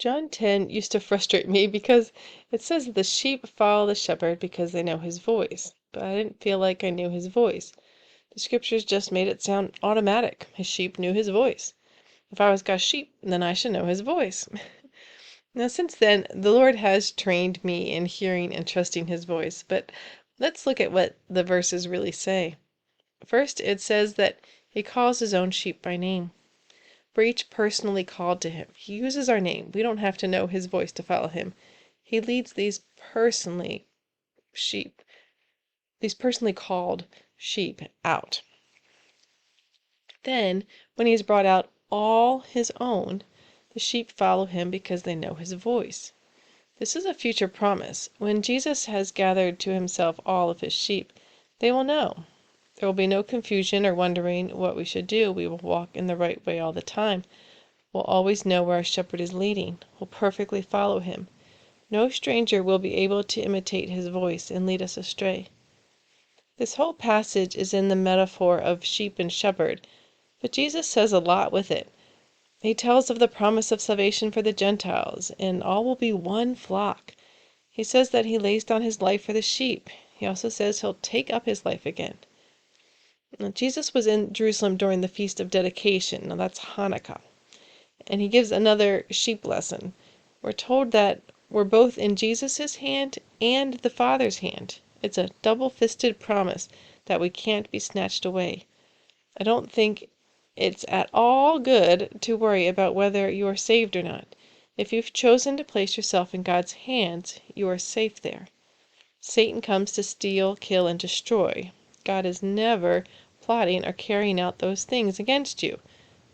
John 10 used to frustrate me because it says that the sheep follow the shepherd because they know his voice, but I didn't feel like I knew his voice. The scriptures just made it sound automatic. His sheep knew his voice. If I was God's sheep, then I should know his voice. Now, since then, the Lord has trained me in hearing and trusting his voice, but let's look at what the verses really say. First, it says that he calls his own sheep by name. We're each personally called to him. He uses our name. We don't have to know his voice to follow him. He leads these personally called sheep out. Then, when he's brought out all his own, the sheep follow him because they know his voice. This is a future promise. When Jesus has gathered to himself all of his sheep, they will know. There will be no confusion or wondering what we should do. We will walk in the right way all the time. We'll always know where our shepherd is leading. We'll perfectly follow him. No stranger will be able to imitate his voice and lead us astray. This whole passage is in the metaphor of sheep and shepherd, but Jesus says a lot with it. He tells of the promise of salvation for the Gentiles, and all will be one flock. He says that he lays down his life for the sheep. He also says he'll take up his life again. Now, Jesus was in Jerusalem during the Feast of Dedication. Now, that's Hanukkah. And he gives another sheep lesson. We're told that we're both in Jesus' hand and the Father's hand. It's a double-fisted promise that we can't be snatched away. I don't think it's at all good to worry about whether you are saved or not. If you've chosen to place yourself in God's hands, you are safe there. Satan comes to steal, kill, and destroy. God is never plotting or carrying out those things against you,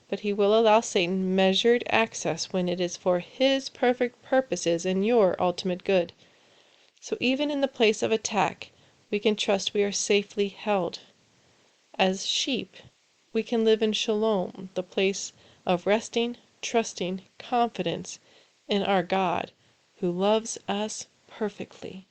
but he will allow Satan measured access when it is for his perfect purposes and your ultimate good. So even in the place of attack, we can trust we are safely held. As sheep, we can live in shalom, the place of resting, trusting, confidence in our God, who loves us perfectly.